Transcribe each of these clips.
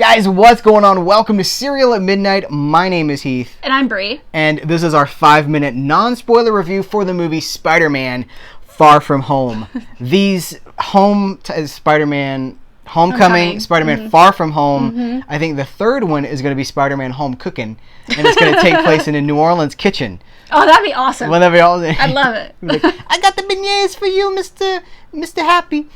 Guys, what's going on? Welcome to Serial at Midnight. My name is Heath. And I'm Bree. And this is our 5-minute non-spoiler review for the movie Spider-Man Far From Home. These Spider-Man Homecoming, Spider-Man Far From Home. I think the third one is going to be Spider-Man Home Cooking. And it's going to take place in a New Orleans kitchen. Oh, that'd be awesome. Wouldn't that be all? I'd love it. Like, I got the beignets for you, Mr. Happy.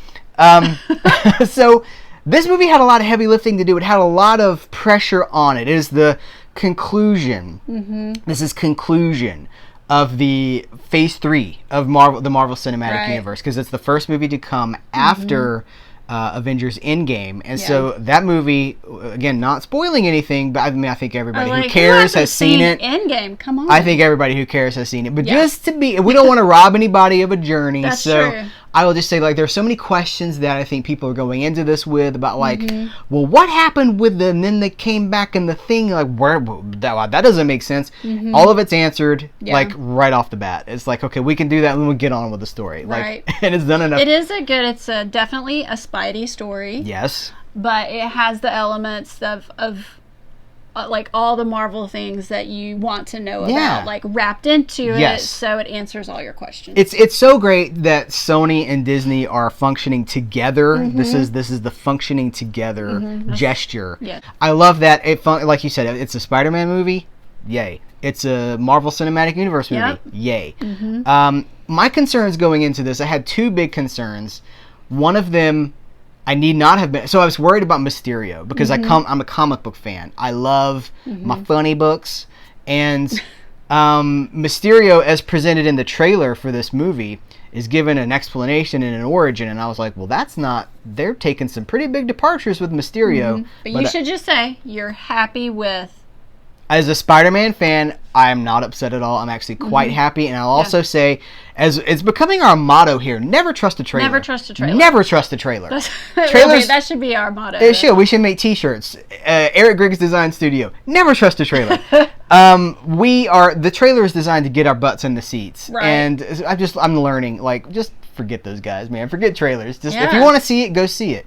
So this movie had a lot of heavy lifting to do. It had a lot of pressure on it. It is the conclusion. This is conclusion of the Phase 3 of the Marvel Cinematic Universe, because it's the first movie to come after Avengers Endgame. And so that movie, again, not spoiling anything, but I think everybody who cares has seen it. Endgame, come on. I think everybody who cares has seen it. But just to be, we don't want to rob anybody of a journey. That's so true. I will just say, there's so many questions that I think people are going into this with about, well, what happened with them? And then they came back in the thing, that doesn't make sense. All of it's answered, right off the bat. It's like, okay, we can do that and we'll get on with the story. Right. And it's done enough. It's definitely a Spidey story. Yes. But it has the elements of all the Marvel things that you want to know about, wrapped into it, so it answers all your questions. It's so great that Sony and Disney are functioning together. This is the functioning together gesture. Yeah. I love that. Like you said, it's a Spider-Man movie. Yay. It's a Marvel Cinematic Universe movie. Yay. My concerns going into this, I had two big concerns. One of them, I need not have been. So I was worried about Mysterio because I'm a comic book fan. I love my funny books, and Mysterio, as presented in the trailer for this movie, is given an explanation and an origin, and I was like, well, that's not. They're taking some pretty big departures with Mysterio. But you should just say you're happy with. As a Spider-Man fan, I am not upset at all. I'm actually quite happy, and I'll also say, as it's becoming our motto here, never trust a trailer. Never trust a trailer. Never trust a trailer. Trailers. That should be our motto. It should. We should make T-shirts. Eric Griggs Design Studio. Never trust a trailer. The trailer is designed to get our butts in the seats, and I'm learning. Just forget those guys, man. Forget trailers. Just if you want to see it, go see it.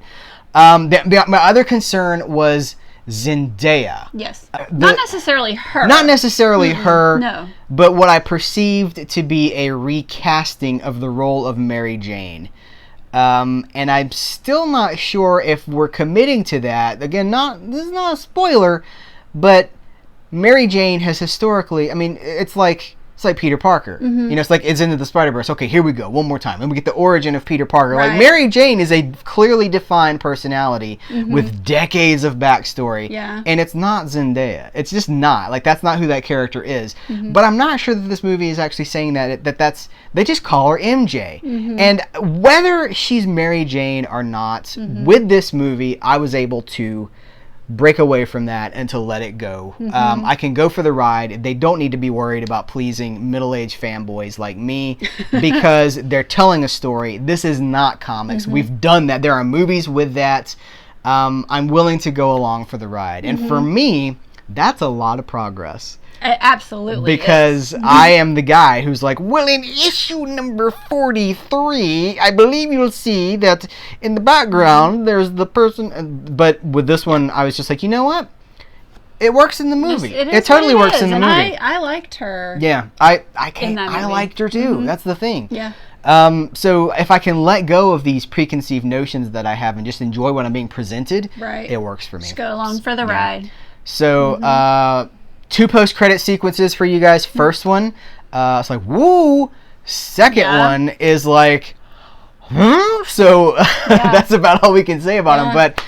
My other concern was Zendaya. Yes. Not necessarily her. Not necessarily her. No. But what I perceived to be a recasting of the role of Mary Jane. And I'm still not sure if we're committing to that. Again, this is not a spoiler, but Mary Jane has historically, it's like Peter Parker. It's like it's Into the Spider-Verse. Okay, here we go. One more time. And we get the origin of Peter Parker. Right. Mary Jane is a clearly defined personality with decades of backstory. Yeah. And it's not Zendaya. It's just not. That's not who that character is. But I'm not sure that this movie is actually saying that's... They just call her MJ. And whether she's Mary Jane or not, with this movie, I was able to break away from that and to let it go. I can go for the ride. They don't need to be worried about pleasing middle-aged fanboys like me because they're telling a story. This is not comics. We've done that. There are movies with that. I'm willing to go along for the ride. And for me, that's a lot of progress. It absolutely because I am the guy who's like, well, in issue number 43, I believe you'll see that in the background there's the person. But with this one, I was just like, you know what? It works in the movie. It totally works in the movie. I liked her. Yeah, I liked her too. That's the thing. Yeah. So if I can let go of these preconceived notions that I have and just enjoy what I'm being presented, it works for me. Just go along for the ride. So, 2 post-credit sequences for you guys. First one, it's like, woo! Second one is like, huh? So, that's about all we can say about them. But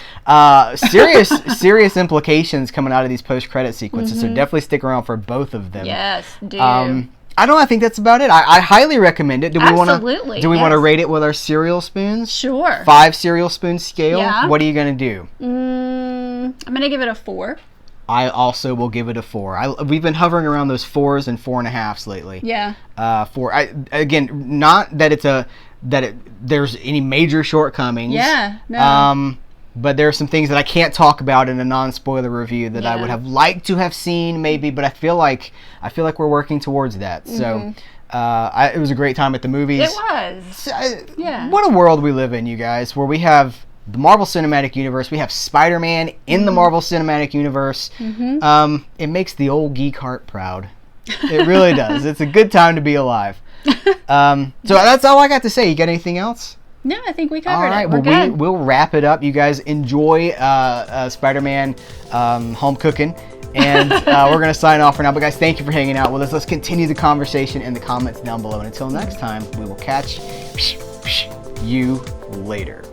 serious implications coming out of these post-credit sequences. So definitely stick around for both of them. Yes, do. I don't know. I think that's about it. I highly recommend it. Do we want to rate it with our cereal spoons? Sure. 5 cereal spoon scale. Yeah. What are you gonna do? I'm gonna give it a 4. I also will give it a 4. We've been hovering around those 4s and 4.5s lately. Yeah. 4. Again, not that there's any major shortcomings. Yeah. No. But there are some things that I can't talk about in a non-spoiler review that I would have liked to have seen, maybe. But I feel like we're working towards that. So. It was a great time at the movies. It was. What a world we live in, you guys, where we have the Marvel Cinematic Universe. We have Spider-Man in the Marvel Cinematic Universe. It makes the old geek heart proud. It really does. It's a good time to be alive. So that's all I got to say. You got anything else? No, I think we covered it. All right, well, we'll wrap it up. You guys enjoy Spider-Man home cooking. And we're going to sign off for now. But guys, thank you for hanging out with us. Let's continue the conversation in the comments down below. And until next time, we will catch you later.